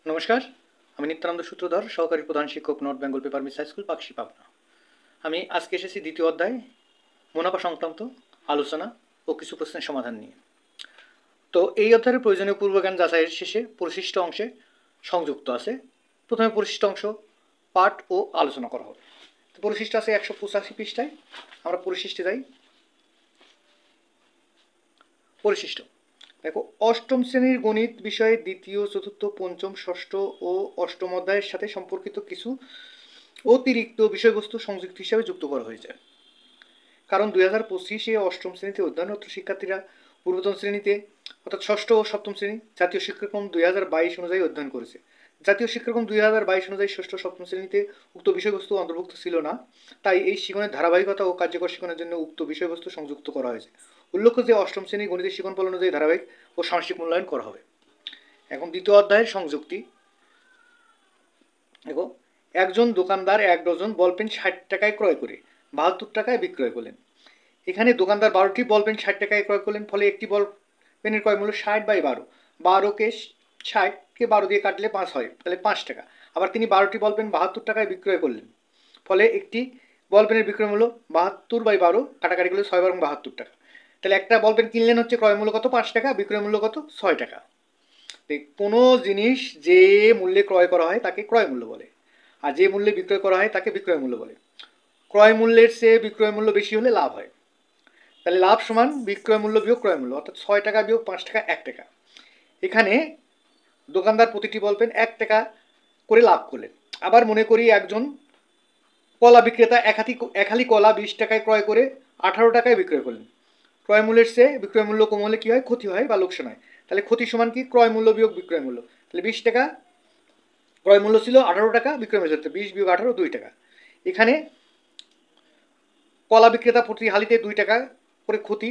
নমস্কার, আমি নিত্যানন্দ সূত্রধর, সহকারী প্রধান শিক্ষক, north Bengal paper mills high school, Pakshi, Pabna. আমি আজকে এসেছি দ্বিতীয় অধ্যায় মুনাফা সংক্রান্ত আলোচনা ও কিছু প্রশ্নের সমাধান নিয়ে। তো এই অধ্যায়ের প্রয়োজনীয় পূর্বজ্ঞান যাচাইয়ের শেষে পরিশিষ্ট অংশে সংযুক্ত আছে। প্রথমে পরিশিষ্ট অংশ পাঠ ও আলোচনা করা হবে। তো পরিশিষ্ট আছে 185 পৃষ্ঠায়। আমরা পরিশিষ্টে যাই। পরিশিষ্ট দেখো, অষ্টম শ্রেণীর গণিত বিষয়ে দ্বিতীয়, চতুর্থ, পঞ্চম, ষষ্ঠ ও অষ্টম অধ্যায়ের সাথে সম্পর্কিত কিছু অতিরিক্ত বিষয়বস্তু সংযুক্ত হিসাবে যুক্ত করা হয়েছে। কারণ 2025-এ অষ্টম শ্রেণীতে অধ্যয়নরত শিক্ষার্থীরা পূর্বতন শ্রেণীতে অর্থাৎ ষষ্ঠ ও সপ্তম শ্রেণী জাতীয় শিক্ষাক্রম 2022 অনুযায়ী অধ্যয়ন করেছে। জাতীয় শিক্ষাক্রম 2022 অনুযায়ী ষষ্ঠ সপ্তম শ্রেণীতে উক্ত বিষয়বস্তু অন্তর্ভুক্ত ছিল না, তাই এই শিক্ষণের ধারাবাহিকতা ও কার্যকর শিক্ষণের জন্য উক্ত বিষয়বস্তু সংযুক্ত করা হয়েছে। উল্লেখ্য যে অষ্টম শ্রেণী গণিতের শিক্ষণ ফল অনুযায়ী ধারাবাহিক ও সাংশিক মূল্যায়ন করা হবে। এখন দ্বিতীয় অধ্যায়ের সংযুক্তি দেখো, একজন দোকানদার 1 ডজন বলপেন 60 টাকায় ক্রয় করে 72 টাকায় বিক্রয় করলেন। এখানে দোকানদার 12টি বলপেন 60 টাকায় ক্রয় করলেন, ফলে একটি বলপেনের ক্রয় মূল্য 60/12। 12কে 60কে 12 দিয়ে কাটলে 5 হয়, তাহলে 5 টাকা। আবার তিনি 12টি বলপেন 72 টাকায় বিক্রয় করলেন, ফলে একটি বলপেনের বিক্রয় মূল্য 72/12 কাটাকাটি করলে 6/72 টাকা। তাহলে একটা বলপেন কিনলেন হচ্ছে ক্রয় মূল্য কত? 5 টাকা, বিক্রয় মূল্য কত? 6 টাকা। কোনো জিনিস যে মূল্যে ক্রয় করা হয় তাকে ক্রয় মূল্য বলে, আর যে মূল্যে বিক্রয় করা হয় তাকে বিক্রয় মূল্য বলে। ক্রয় মূল্যের চেয়ে বিক্রয় মূল্য বেশি হলে লাভ হয়। তাহলে লাভ সমান বিক্রয় মূল্য বিয়োগ ক্রয় মূল্য, অর্থাৎ 6 টাকা বিয়োগ 5 টাকা 1 টাকা। এখানে দোকানদার প্রতিটি বলপেন 1 টাকা করে লাভ করলেন। আবার মনে করি একজন কলা বিক্রেতা এক হালি কলা 20 টাকায় ক্রয় করে 18 টাকায় বিক্রয় করলেন। ক্রয় মূল্যের চেয়ে বিক্রয় মূল্য কম হলে কী হয়? ক্ষতি হয় বা লোকসান হয়। তাহলে ক্ষতি সমান কি? ক্রয় মূল্য বিয়োগ বিক্রয় মূল্য। তাহলে 20 টাকা ক্রয় মূল্য ছিল, 18 টাকা বিক্রয় মূল্য, 20 বিয়োগ 18 2 টাকা। এখানে কলা বিক্রেতা প্রতি হালিতে 2 টাকা করে ক্ষতি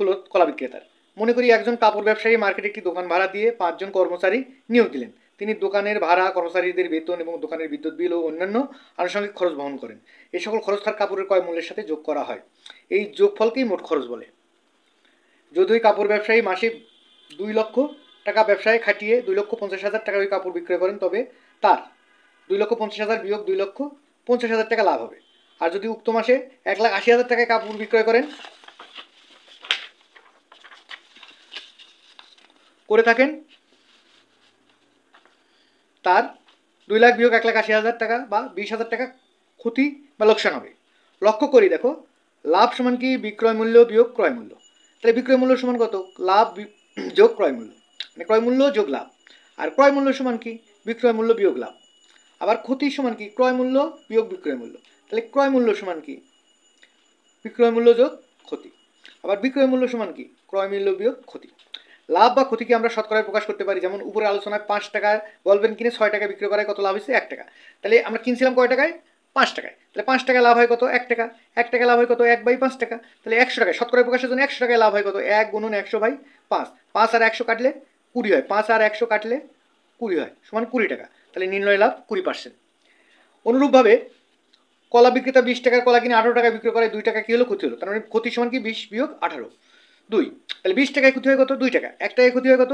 হলো কলা বিক্রেতার। মনে করি একজন কাপড় ব্যবসায়ী মার্কেটে একটি দোকান ভাড়া দিয়ে 5 জন কর্মচারী নিয়োগ দিলেন। তিনি দোকানের ভাড়া, কর্মচারীদের বেতন এবং দোকানের বিদ্যুৎ বিল ও অন্যান্য আনুষঙ্গিক খরচ বহন করেন। এই সকল খরচ তার কাপড়ের ক্রয় মূল্যের সাথে যোগ করা হয়। এই যোগফলকেই মোট খরচ বলে। যদি ওই কাপড় ব্যবসায়ী মাসে 2 লক্ষ টাকা ব্যবসায় খাটিয়ে 2,50,000 টাকা ওই কাপড় বিক্রয় করেন, তবে তার 2,50,000 বিয়োগ 2,50,000 টাকা লাভ হবে। আর যদি উক্ত মাসে 1,80,000 টাকায় কাপড় বিক্রয় করে থাকেন, তার 2 লাখ বিয়োগ 1,80,000 টাকা বা 20,000 টাকা ক্ষতি বা লোকসান হবে। লক্ষ্য করি, দেখো লাভ সমান কি? বিক্রয় মূল্য বিয়োগ ক্রয় মূল্য। তাহলে বিক্রয় মূল্য সমান কত? লাভ যোগ ক্রয় মূল্য, মানে ক্রয় মূল্য যোগ লাভ। আর ক্রয় মূল্য সমান কি? বিক্রয় মূল্য বিয়োগ লাভ। আবার ক্ষতি সমান কি? ক্রয় মূল্য বিয়োগ বিক্রয় মূল্য। তাহলে ক্রয় মূল্য সমান কি? বিক্রয় মূল্য যোগ ক্ষতি। আবার বিক্রয় মূল্য সমান কি? ক্রয় মূল্য বিয়োগ ক্ষতি। লাভ বা ক্ষতিকে আমরা শতকরায় প্রকাশ করতে পারি। যেমন উপরে আলোচনায় 5 টাকায় বলবেন কিনে 6 টাকায় বিক্রয় করায় কত লাভ হয়েছে? 1 টাকা। তাহলে আমরা কিনছিলাম কয় টাকায়? 5 টাকায়। তাহলে 5 টাকায় লাভ হয় কত? 1 টাকা। 1 টাকায় লাভ হয় কত? 1/5 টাকা। তাহলে 100 টাকায় শতকরায় প্রকাশের জন্য 100 টাকায় লাভ হয় কত? 1 গুণন 100/5। 5 আর 100 কাটলে 20 হয়। 5 আর 100 কাটলে 20 হয়, সমান 20 টাকা। তাহলে নির্ণয় লাভ 20%। অনুরূপভাবে কলা বিক্রেতা 20 টাকার কলা কিনে 18 টাকায় বিক্রয় করে 2 টাকা কী হলো? ক্ষতি হলো। তার মানে ক্ষতি সমান কি? 20 বিয়োগ 18 2। তাহলে 20 টাকায় ক্ষতি হয় কত? 2 টাকা। 1 টাকায় ক্ষতি হয় কত?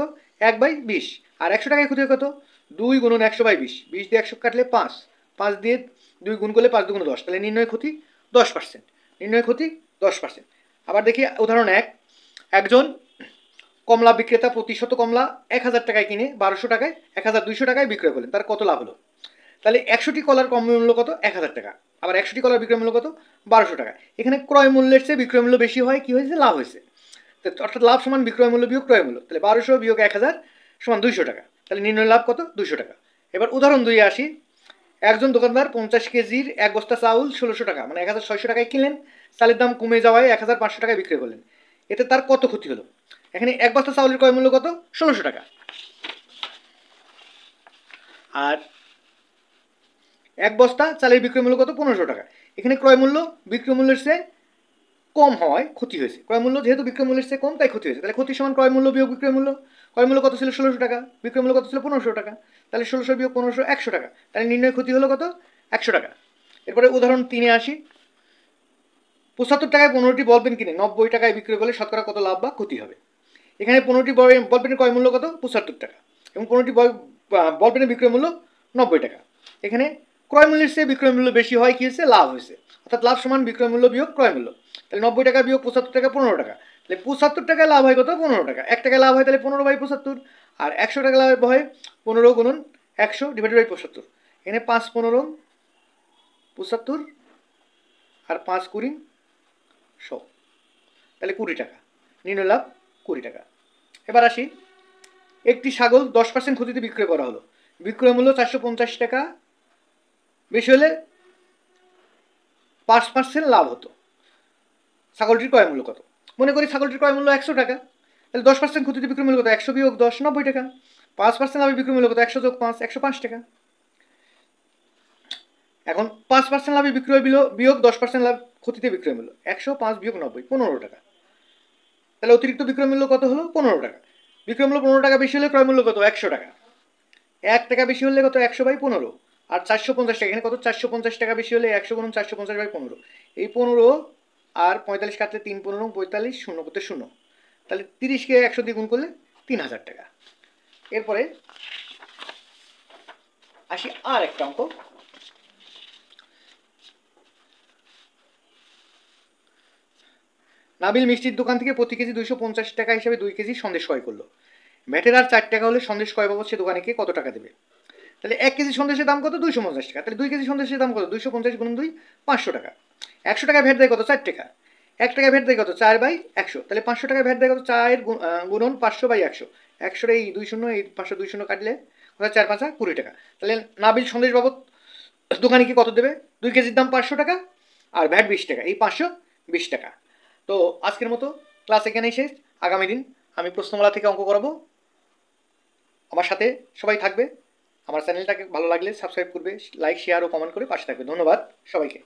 1/20। আর 100 টাকায় ক্ষতি হয় কত? 2 গুণন 100/20। 20 দিয়ে 100 কাটলে 5। 5 দিয়ে 2 গুণ করলে 5 2 10। তাহলে নির্ণয় ক্ষতি 10%। নির্ণয় ক্ষতি 10%। আবার দেখি উদাহরণ 1। একজন কমলা বিক্রেতা প্রতি শত কমলা 1000 টাকায় কিনে 1200 টাকায় 1200 টাকায় বিক্রয় করলেন। তার কত লাভ হলো? তাহলে 100টি কলার কম মূল্য কত? 1000 টাকা। আবার 100টি কলার বিক্রয় মূল্য কত? 1200 টাকা। এখানে ক্রয় মূল্যের চেয়ে বিক্রয় মূল্য বেশি হয়, কি হয়েছে? লাভ হয়েছে। অর্থাৎ লাভ সমান বিক্রয় মূল্য বিয়োগ ক্রয় মূল্য। তাহলে 1200 বিয়োগ 1000 সমান 200 টাকা। তাহলে নির্ণয় লাভ কত? 200 টাকা। এবার উদাহরণ 2 আসি। একজন দোকানদার 50 কেজির 1 বস্তা চাউল 1600 টাকা মানে 1600 টাকায় কিনলেন। চালের দাম কমে যাওয়ায় 1500 টাকায় বিক্রি করলেন। এতে তার কত ক্ষতি হলো? এখানে 1 বস্তা চাউলের ক্রয় মূল্য কত? 1600 টাকা। আর 1 বস্তা চালের বিক্রয় মূল্য কত? 1500 টাকা। এখানে ক্রয় মূল্য বিক্রয় মূল্যের চেয়ে কম হওয়ায় ক্ষতি হয়েছে। ক্রয় মূল্য যেহেতু বিক্রয় মূল্যের চেয়ে কম, তাই ক্ষতি হয়েছে। তাহলে ক্ষতি সমান ক্রয় মূল্য বিয়োগ বিক্রয় মূল্য। ক্রয় মূল্য কত ছিল? 1600 টাকা। বিক্রয় মূল্য কত ছিল? 1500 টাকা। তাহলে 1600 বিয়োগ 1500 100 টাকা। তাহলে নির্ণয় ক্ষতি হলো কত? 100 টাকা। এরপরে উদাহরণ 3 আসি। 75 টাকায় 15টি বলপেন কিনে 90 টাকায় বিক্রয় করলে শতকরা কত লাভ বা ক্ষতি হবে? এখানে 15টি বলপেনের ক্রয় মূল্য কত? 75 টাকা এবং 15টি বল পেনের বিক্রয় মূল্য 90 টাকা। এখানে ক্রয় মূল্যের চেয়ে বিক্রয় মূল্য বেশি হয়, কী হয়েছে, লাভ হয়েছে। অর্থাৎ লাভ সমান বিক্রয় মূল্য বিয়োগ ক্রয় মূল্য। তাহলে 90 টাকা বিয়োগ 75 টাকা 15 টাকা। তাহলে 75 টাকায় লাভ হয় কত, 15 টাকা। 1 টাকায় লাভ হয় তাহলে 15/75, আর 100 টাকা লাভ হয় 15 গুণন 100 ডিভাইডেড বাই 75। এখানে 5 15 75 আর 5 20 100, তাহলে 20 টাকা। নির্ণয় লাভ 20 টাকা। এবার আসি, একটি ছাগল 10% ক্ষতিতে বিক্রয় করা হলো। বিক্রয় মূল্য 450 টাকা, বেশি হলে 5% লাভ হতো। ছাগলটির ক্রয় মূল্য কত? মনে করি ছাগলটির ক্রয় মূল্য 100 টাকা, তাহলে 10% ক্ষতিতে বিক্রয় মূল্য কত, 100 বিয়োগ 10 90 টাকা। 5% লাভের বিক্রয় মূল্য কত, 100 যোগ 5 105 টাকা। এখন 5% লাভে বিক্রয় বিয়োগ 10% লাভ ক্ষতিতে বিক্রয় মূল্য, 105 বিয়োগ 90 15 টাকা। তাহলে অতিরিক্ত বিক্রয় মূল্য কত হলো, 15 টাকা। বিক্রয় মূল্য 15 টাকা বেশি হলে ক্রয় মূল্য কত, 100 টাকা। 1 টাকা বেশি হলে কত, 100/15। আর 450 টাকা, এখানে কত, 450 টাকা বেশি হলে 100 গুণন 450/15। এই 15 আর 45 কাটলে 3 15 45, শূন্য করতে 0, তাহলে 30কে 100 দিয়ে গুণ করলে 3000 টাকা। এরপরে আসি আর একটা অঙ্ক। নাবিল মিষ্টির দোকান থেকে প্রতি কেজি 250 টাকা হিসাবে 2 কেজি সন্দেশ ক্রয় করলো। ভ্যাটের আর 4 টাকা হলে সন্দেশ ক্রয় বাবদ সে দোকানে কত টাকা দেবে? তাহলে 1 কেজি সন্দেশের দাম কত, 250 টাকা। তাহলে 2 কেজি সন্দেশের দাম কত, 250 গুণন 2 500 টাকা। 100 টাকা ভ্যাট দেয় কত, 4 টাকা। 1 টাকা ভ্যাট দেয় কত, 4/100। তাহলে 500 টাকা ভ্যাট দেয় কত, 4 গুণন 500/100। 100 এই 2 শূন্য, এই 500 2 শূন্য কাটলে কত, 4 5 20 টাকা। তাহলে নাবিল সন্দেশ বাবদ দোকানে কত দেবে? 2 কেজির দাম 500 টাকা আর ভ্যাট 20 টাকা, এই 520 টাকা। তো আজকের মতো ক্লাস এখানেই শেষ। আগামী দিন আমি প্রশ্নমালা থেকে অঙ্ক করাবো। আমার সাথে সবাই থাকবে। আমার চ্যানেলটাকে ভালো লাগলে সাবস্ক্রাইব করবে, লাইক শেয়ার ও কমেন্ট করে পাশে থাকবে। ধন্যবাদ সবাইকে।